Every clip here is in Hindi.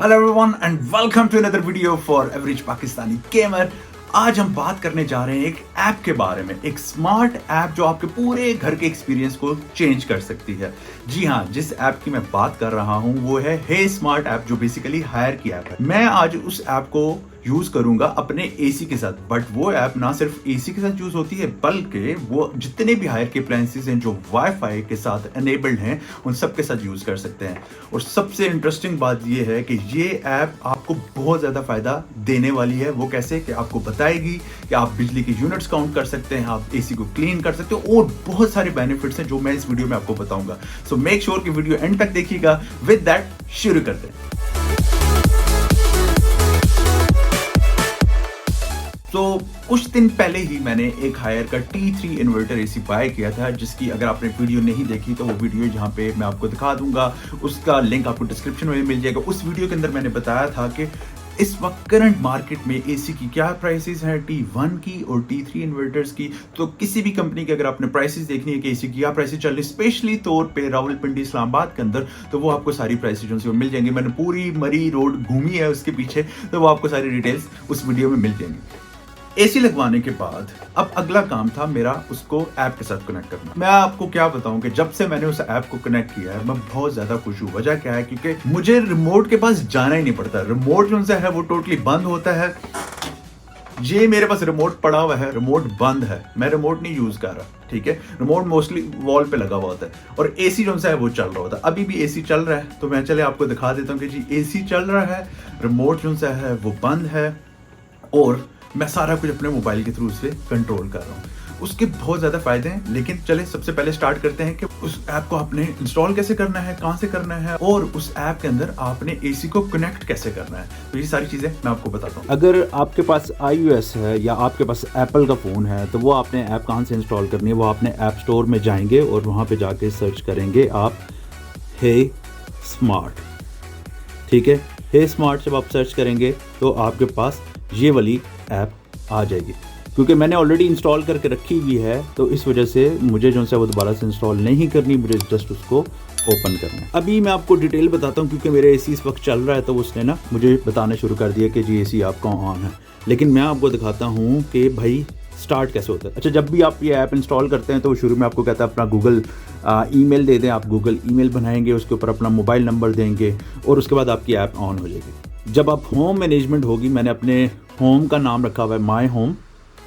Hello everyone and welcome to another video for average Pakistani gamer. आज हम बात करने जा रहे हैं एक ऐप के बारे में, एक स्मार्ट ऐप जो आपके पूरे घर के एक्सपीरियंस को चेंज कर सकती है। जी हाँ, जिस ऐप की मैं बात कर रहा हूँ वो है हे स्मार्ट ऐप, जो बेसिकली हायर की ऐप है। मैं आज उस ऐप को यूज करूंगा अपने एसी के साथ, बट वो ऐप ना सिर्फ एसी के साथ यूज होती है बल्कि वो जितने भी हायर के अप्लायंसेस हैं जो वाईफाई के साथ एनेबल्ड हैं उन सब के साथ यूज कर सकते हैं। और सबसे इंटरेस्टिंग बात ये है कि ये ऐप आपको बहुत ज्यादा फायदा देने वाली है। वो कैसे कि आपको बताएगी कि आप बिजली के यूनिट्स काउंट कर सकते हैं, आप एसी को क्लीन कर सकते हो और बहुत सारे बेनिफिट्स हैं जो मैं इस वीडियो में आपको बताऊंगा। सो मेक श्योर कि वीडियो एंड तक देखिएगा। विद दैट शुरू करते हैं। तो कुछ दिन पहले ही मैंने एक हायर का T3 इन्वर्टर एसी बाय किया था, जिसकी अगर आपने वीडियो नहीं देखी तो वो वीडियो जहाँ पे मैं आपको दिखा दूंगा, उसका लिंक आपको डिस्क्रिप्शन में मिल जाएगा। उस वीडियो के अंदर मैंने बताया था कि इस वक्त करंट मार्केट में एसी की क्या प्राइसेस हैं, T1 की और T3 इन्वर्टर्स की। तो किसी भी कंपनी के अगर आपने प्राइसेस देखनी है कि एसी की क्या प्राइसेस चल रही है, स्पेशली तौर पे रावलपिंडी इस्लामाबाद के अंदर, तो वो आपको सारी प्राइसेस जो है मिल जाएंगी। मैंने पूरी मरी रोड घूमी है उसके पीछे, तो वो आपको सारी डिटेल्स उस वीडियो में मिल जाएंगी। एसी लगवाने के बाद अब अगला काम था मेरा उसको ऐप के साथ कनेक्ट करना। मैं आपको क्या बताऊं कि जब से मैंने उस ऐप को कनेक्ट किया है मैं बहुत ज्यादा खुश हूं। वजह क्या है, क्योंकि मुझे रिमोट के पास जाना ही नहीं पड़ता। रिमोट जो है वो टोटली बंद होता है। ये मेरे पास रिमोट पड़ा हुआ है, रिमोट बंद है, मैं रिमोट नहीं यूज कर रहा, ठीक है। रिमोट मोस्टली वॉल पे लगा हुआ होता है और एसी जो है वो चल रहा होता है। अभी भी एसी चल रहा है, तो मैं चले आपको दिखा देता हूँ कि जी एसी चल रहा है, रिमोट जो है वो बंद है और मैं सारा कुछ अपने मोबाइल के थ्रू से कंट्रोल कर रहा हूँ। उसके बहुत ज़्यादा फायदे हैं, लेकिन चले सबसे पहले स्टार्ट करते हैं कि उस ऐप को आपने इंस्टॉल कैसे करना है, कहाँ से करना है और उस ऐप के अंदर आपने एसी को कनेक्ट कैसे करना है। तो ये सारी चीज़ें मैं आपको बताता हूँ। अगर आपके पास iOS है या आपके पास एप्पल का फ़ोन है तो वो आपने ऐप कहाँ से इंस्टॉल करनी है, वो आपने ऐप स्टोर में जाएंगे और वहाँ पे जाके सर्च करेंगे आप हे स्मार्ट, ठीक है। हे स्मार्ट जब आप सर्च करेंगे तो आपके पास ये वाली ऐप आ जाएगी। क्योंकि मैंने ऑलरेडी इंस्टॉल करके रखी हुई है तो इस वजह से मुझे जो है वो दोबारा से इंस्टॉल नहीं करनी, मुझे जस्ट उसको ओपन करना है। अभी मैं आपको डिटेल बताता हूँ क्योंकि मेरे एसी इस वक्त चल रहा है, तो उसने ना मुझे बताना शुरू कर दिया कि जी एसी आपका ऑन है। लेकिन मैं आपको दिखाता हूँ कि भाई स्टार्ट कैसे होता है। अच्छा, जब भी आप ये ऐप इंस्टॉल करते हैं तो शुरू में आपको कहता है अपना गूगल ईमेल दे दें। आप गूगल ईमेल बनाएंगे, उसके ऊपर अपना मोबाइल नंबर देंगे और उसके बाद आपकी ऐप ऑन हो जाएगी। जब आप होम मैनेजमेंट होगी, मैंने अपने होम का नाम रखा हुआ है माई होम,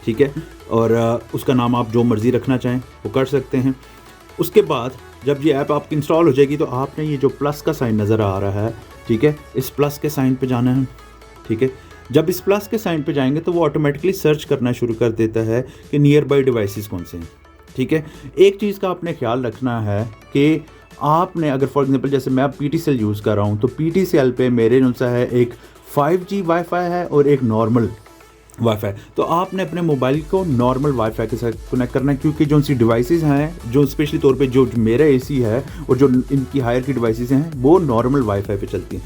ठीक है, और उसका नाम आप जो मर्ज़ी रखना चाहें वो कर सकते हैं। उसके बाद जब ये ऐप आपकी इंस्टॉल हो जाएगी तो आपने ये जो प्लस का साइन नज़र आ रहा है, ठीक है, इस प्लस के साइन पे जाना है, ठीक है। जब इस प्लस के साइन पे जाएंगे तो वो ऑटोमेटिकली सर्च करना शुरू कर देता है कि नियर बाई डिवाइसेस कौन से हैं, ठीक है। एक चीज़ का आपने ख्याल रखना है कि आपने अगर फॉर एग्जांपल जैसे मैं PTCL यूज़ कर रहा हूँ तो PTCL पे मेरे जो सा है एक 5G वाईफाई है और एक नॉर्मल वाईफाई। तो आपने अपने मोबाइल को नॉर्मल वाईफाई के साथ कनेक्ट करना है, क्योंकि जो सी डिवाइसेस हैं, जो स्पेशली तौर पे जो मेरा एसी है और जो इनकी हायर की डिवाइसेस हैं वो नॉर्मल वाईफाई पे चलती हैं।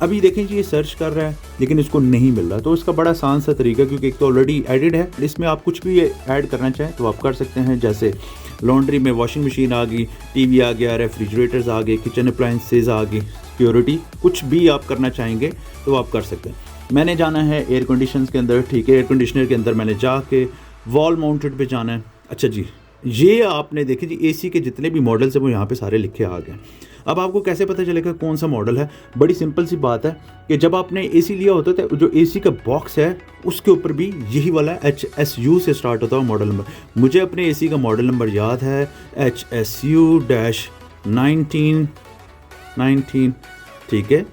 अभी देखें जी ये सर्च कर रहा है लेकिन इसको नहीं मिल रहा, तो इसका बड़ा आसान सा तरीका, क्योंकि एक तो ऑलरेडी एडिड है, इसमें आप कुछ भी ऐड करना चाहें तो आप कर सकते हैं। जैसे लॉन्ड्री में वॉशिंग मशीन आ गई, टीवी आ गया, रेफ्रिजरेटर्स आ गए, किचन अप्लायंसेज आ गई, सिक्योरिटी, कुछ भी आप करना चाहेंगे तो आप कर सकते हैं। मैंने जाना है एयर कंडीशन के अंदर, ठीक है, एयर कंडीशनर के अंदर मैंने जाके वॉल माउंटेड पे जाना है। अच्छा जी, ये आपने देखे जी एसी के जितने भी मॉडल्स हैं वो यहाँ पे सारे लिखे आ गए। अब आपको कैसे पता चलेगा कौन सा मॉडल है? बड़ी सिंपल सी बात है कि जब आपने एसी लिया होता है तो जो एसी का बॉक्स है उसके ऊपर भी यही वाला HSU से स्टार्ट होता है मॉडल नंबर। मुझे अपने एसी का मॉडल नंबर याद है HSU-19, ठीक है,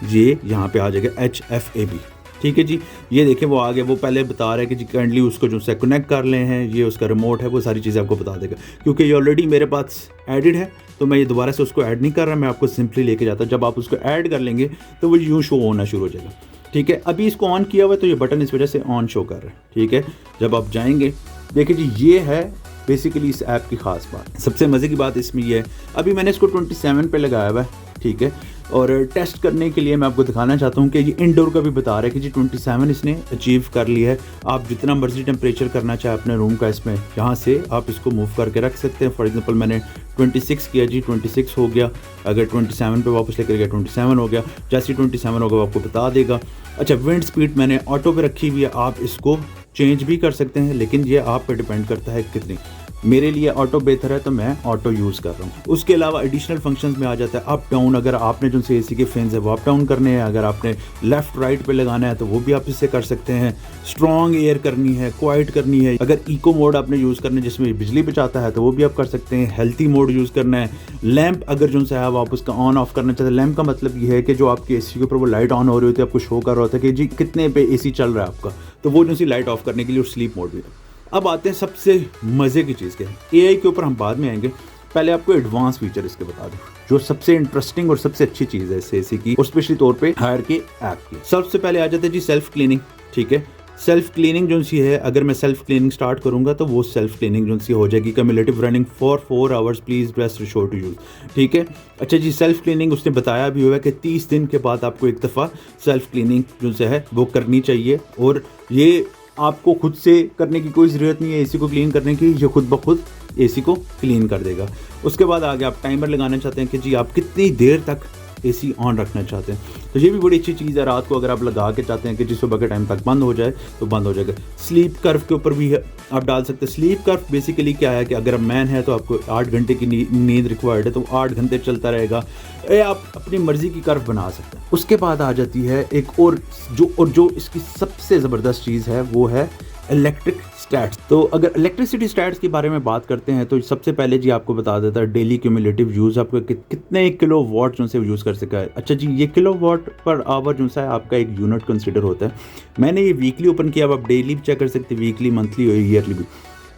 ये यहाँ पे आ जाएगा HFAB, ठीक है जी। ये देखें वो आ गया, वो पहले बता रहा है कि जी काइंडली उसको जो से कनेक्ट कर ले हैं, ये उसका रिमोट है, वो सारी चीज़ें आपको बता देगा। क्योंकि ये ऑलरेडी मेरे पास एडिड है तो मैं ये दोबारा से उसको ऐड नहीं कर रहा, मैं आपको सिंपली लेके जाता हूँ। जब आप उसको ऐड कर लेंगे तो वो यूँ शो होना शुरू हो जाएगा, ठीक है। अभी इसको ऑन किया हुआ है तो ये बटन इस वजह से ऑन शो कर रहा है, ठीक है। जब आप जाएंगे देखिए जी ये है बेसिकली इस ऐप की ख़ास बात। सबसे मज़े की बात इसमें ये है, अभी मैंने इसको 27 पे लगाया हुआ है, ठीक है। और टेस्ट करने के लिए मैं आपको दिखाना चाहता हूँ कि ये इंडोर का भी बता रहा है कि जी 27 इसने अचीव कर लिया है। आप जितना मर्जी टेम्परेचर करना चाहे अपने रूम का, इसमें यहाँ से आप इसको मूव करके रख सकते हैं। फॉर एग्जांपल मैंने 26 किया जी, 26 हो गया। अगर 27 पे वापस लेकर गया 27 हो गया। जैसे 27 होगा वो आपको बता देगा। अच्छा, विंड स्पीड मैंने ऑटो पे रखी हुई है, आप इसको चेंज भी कर सकते हैं, लेकिन ये आप पे डिपेंड करता है कितनी। मेरे लिए ऑटो बेहतर है तो मैं ऑटो यूज़ कर रहा हूँ। उसके अलावा एडिशनल फंक्शंस में आ जाता है अप डाउन। अगर आपने जो एसी के फैंस है वो अप डाउन करने हैं, अगर आपने लेफ्ट राइट पे लगाना है तो वो भी आप इससे कर सकते हैं। स्ट्रॉन्ग एयर करनी है, क्वाइट करनी है, अगर इको मोड आपने यूज़ करना है जिसमें बिजली बचाता है तो वो भी आप कर सकते हैं। हेल्थी मोड यूज़ करना है। लैंप अगर जो है आप उसका ऑन ऑफ करना चाहते हैं। लैंप का मतलब ये है कि जो आपके एसी के ऊपर वो लाइट ऑन हो रही होती है, आपको शो कर रहा होता है कि जी कितने पे एसी चल रहा है आपका, तो वो जो सी लाइट ऑफ करने के लिए, और स्लीप मोड भी है। अब आते हैं सबसे मज़े की चीज़ के, एआई के ऊपर हम बाद में आएंगे। पहले आपको एडवांस फीचर इसके बता दूं, जो सबसे इंटरेस्टिंग और सबसे अच्छी चीज़ है इस एसी की, और स्पेशली तौर पे हायर के ऐप की। सबसे पहले आ जाता है जी सेल्फ क्लीनिंग। ठीक है, सेल्फ क्लीनिंग जो सी है, अगर मैं सेल्फ क्लीनिंग स्टार्ट करूंगा तो वो सेल्फ क्लीनिंग जो सी हो जाएगी। Cumulative running for 4 hours, please press show to use. ठीक है, अच्छा जी, सेल्फ क्लीनिंग उसने बताया भी हुआ है कि 30 दिन के बाद आपको एक दफ़ा सेल्फ क्लीनिंग जो से है वो करनी चाहिए, और ये आपको खुद से करने की कोई ज़रूरत नहीं है एसी को क्लीन करने की, ये खुद ब खुद एसी को क्लीन कर देगा। उसके बाद आगे आप टाइमर लगाना चाहते हैं कि जी आप कितनी देर तक एसी ऑन रखना चाहते हैं, तो ये भी बड़ी अच्छी चीज़ है। रात को अगर आप लगा के चाहते हैं कि जी सुबह के टाइम तक बंद हो जाए तो बंद हो जाएगा। स्लीप कर्व के ऊपर भी आप डाल सकते हैं। स्लीप कर्व बेसिकली क्या है कि अगर मैन है तो आपको 8 घंटे की नींद रिक्वायर्ड है तो 8 घंटे चलता रहेगा। ये आप अपनी मर्जी की कर्व बना सकते हैं। उसके बाद आ जाती है एक और जो इसकी सबसे ज़बरदस्त चीज़ है वो है इलेक्ट्रिक स्टैट्स। तो अगर इलेक्ट्रिसिटी स्टैट्स के बारे में बात करते हैं तो सबसे पहले जी आपको बता देता है डेली क्यूमुलेटिव यूज़, आपको कितने किलो वाट जो से यूज़ कर सका है। अच्छा जी, ये किलो वाट पर आवर जो सा है आपका एक यूनिट कंसिडर होता है। मैंने ये वीकली ओपन किया, अब आप डेली भी चेक कर सकते हैं, वीकली, मंथली और ईयरली भी।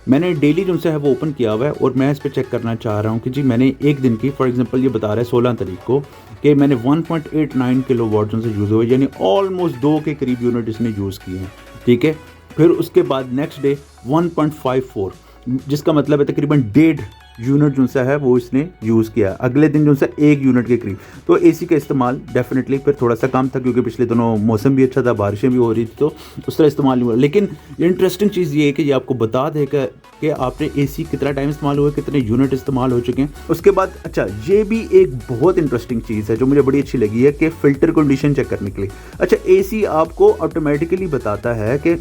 मैंने डेली जो है वो ओपन किया हुआ है, और मैं इस पर चेक करना चाह रहा हूँ कि जी मैंने एक दिन की, फॉर एग्जांपल ये बता रहा है 16 तारीख को कि मैंने 1.89 किलो वाट जो से यूज़ हुआ, यानी ऑलमोस्ट 2 के करीब यूनिट इसने यूज़ किए हैं। ठीक है, फिर उसके बाद नेक्स्ट डे 1.54, जिसका मतलब है तकरीबन 1.5 यूनिट जो सा है वो इसने यूज़ किया। अगले दिन जो सा 1 यूनिट के करीब। तो एसी का इस्तेमाल डेफिनेटली फिर थोड़ा सा कम था, क्योंकि पिछले दिनों मौसम भी अच्छा था, बारिशें भी हो रही थी, तो उस तरह इस्तेमाल नहीं हुआ। लेकिन इंटरेस्टिंग चीज़ ये है कि ये आपको बता देगा कि आपने एसी कितना टाइम इस्तेमाल हुआ, कितने यूनिट इस्तेमाल हो चुके हैं। उसके बाद अच्छा, ये भी एक बहुत इंटरेस्टिंग चीज़ है जो मुझे बड़ी अच्छी लगी है कि फ़िल्टर कंडीशन चेक करने के लिए। अच्छा, एसी आपको ऑटोमेटिकली बताता है कि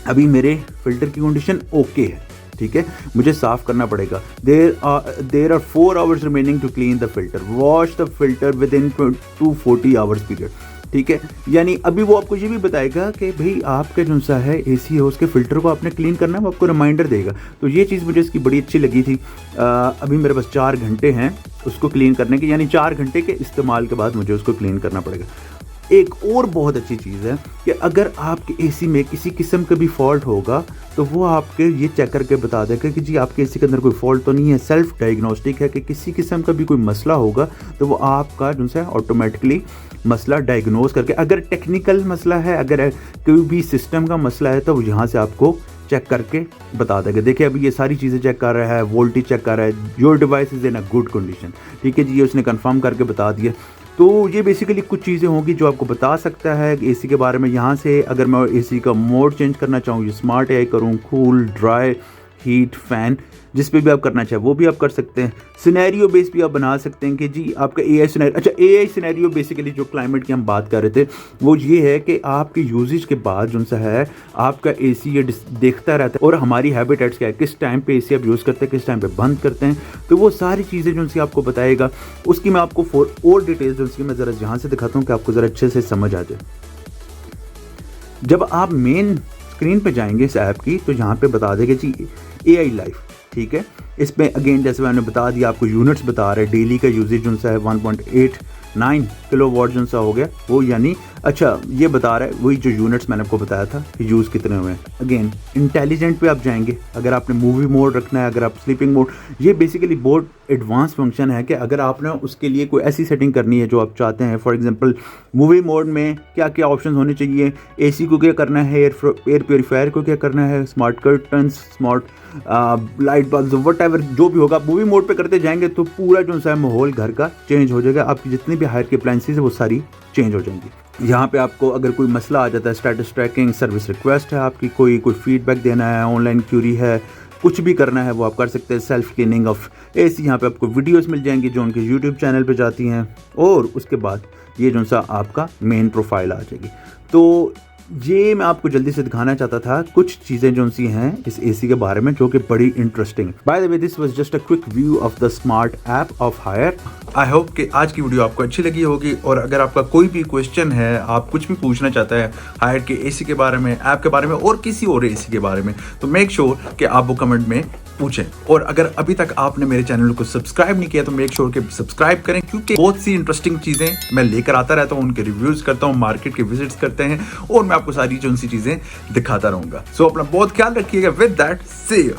अभी मेरे फ़िल्टर की कंडीशन ओके है। ठीक है, मुझे साफ़ करना पड़ेगा। There are 4 hours remaining to clean the filter, wash the filter within 240 hours period. ठीक है, यानी अभी वो आपको ये भी बताएगा कि भाई आपका जो सा है एसी है उसके फ़िल्टर को आपने क्लीन करना है, वो आपको रिमाइंडर देगा। तो ये चीज़ मुझे इसकी बड़ी अच्छी लगी थी। अभी मेरे पास 4 घंटे हैं उसको क्लीन करने के, यानी 4 घंटे के इस्तेमाल के बाद मुझे उसको क्लीन करना पड़ेगा। एक और बहुत अच्छी चीज़ है कि अगर आपके एसी में किसी किस्म का भी फॉल्ट होगा तो वो आपके ये चेक करके बता देगा कि जी आपके एसी के अंदर कोई फॉल्ट तो नहीं है। सेल्फ डायग्नोस्टिक है कि किसी किस्म का भी कोई मसला होगा तो वो आपका जो है ऑटोमेटिकली मसला डायग्नोज करके, अगर टेक्निकल मसला है, अगर कोई भी सिस्टम का मसला है, तो वो यहाँ से आपको चेक करके बता देगा। देखिए अभी ये सारी चीज़ें चेक कर रहा है, वोल्टेज चेक कर रहा है, your device is in a good condition. ठीक है जी, ये उसने कंफर्म करके बता दिया। तो ये बेसिकली कुछ चीज़ें होंगी जो आपको बता सकता है एसी के बारे में। यहाँ से अगर मैं एसी का मोड चेंज करना चाहूँ, ये स्मार्ट एआई करूँ, कूल, ड्राई, हीट, फ़ैन, जिस पे भी आप करना चाहें वो भी आप कर सकते हैं। सिनेरियो बेस भी आप बना सकते हैं कि जी आपका एआई सिनेरियो। अच्छा, एआई सिनेरियो बेसिकली जो क्लाइमेट की हम बात कर रहे थे वो ये है कि आपके यूजेज के बाद जो सा है आपका एसी ये देखता रहता है, और हमारी हैबिटेट्स क्या है, किस टाइम पे एसी आप यूज़ करते हैं, किस टाइम पे बंद करते हैं, तो वो सारी चीज़ें जो सी आपको बताएगा। उसकी मैं आपको और डिटेल्स जो सी मैं ज़रा यहाँ से दिखाता हूँ कि आपको ज़रा अच्छे से समझ आ जाए। जब आप मेन स्क्रीन पे जाएंगे इस ऐप की तो यहाँ पे बता देगा जी एआई लाइफ। ठीक है, इसमें अगेन जैसे मैंने बता दिया आपको यूनिट्स बता रहे हैं। डेली का यूजेज जो सा है 1.89 किलो वाट जो सा हो गया वो, यानी अच्छा, ये बता रहा है वही जो यूनिट्स मैंने आपको बताया था यूज़ कितने हुए हैं। अगेन इंटेलिजेंट पे आप जाएंगे, अगर आपने मूवी मोड रखना है, अगर आप स्लीपिंग मोड, ये बेसिकली बहुत एडवांस फंक्शन है कि अगर आपने उसके लिए कोई ऐसी सेटिंग करनी है जो आप चाहते हैं। फॉर एग्जांपल मूवी मोड में क्या क्या ऑप्शन होने चाहिए, एसी को क्या करना है, एयर प्योरीफायर को क्या करना है, smart curtains, smart light bulb, what ever जो भी होगा, मूवी मोड पे करते जाएंगे तो पूरा जो सा माहौल घर का चेंज हो जाएगा। आपकी जितनी भी हायर की अप्लायंसेज है वो सारी चेंज हो जाएंगी। यहाँ पे आपको अगर कोई मसला आ जाता है, स्टेटस ट्रैकिंग, सर्विस रिक्वेस्ट है आपकी, कोई फीडबैक देना है, ऑनलाइन क्यूरी है, कुछ भी करना है वो आप कर सकते हैं। सेल्फ क्लीनिंग ऑफ एसी, यहाँ पे आपको वीडियोस मिल जाएंगी जो उनके यूट्यूब चैनल पे जाती हैं, और उसके बाद ये जो सा आपका मेन प्रोफाइल आ जाएगी। तो ये मैं आपको जल्दी से दिखाना चाहता था कुछ चीज़ें जो सी हैं इस एसी के बारे में जो कि बड़ी interesting. By the way, this was just a quick view of the smart app of Haier. I hope कि आज की वीडियो आपको अच्छी लगी होगी, और अगर आपका कोई भी क्वेश्चन है, आप कुछ भी पूछना चाहते हैं हायर के एसी के बारे में, ऐप के बारे में, और किसी और एसी के बारे में, तो मेक श्योर कि आप वो कमेंट में पूछें। और अगर अभी तक आपने मेरे चैनल को सब्सक्राइब नहीं किया तो मेक श्योर कि सब्सक्राइब करें, क्योंकि बहुत सी इंटरेस्टिंग चीज़ें मैं लेकर आता रहता हूँ, उनके रिव्यूज़ करता हूँ, मार्केट के विजिट्स करते हैं, और मैं आपको सारी जो सी चीज़ें दिखाता रहूँगा। सो अपना बहुत ख्याल रखिएगा। With that, see you.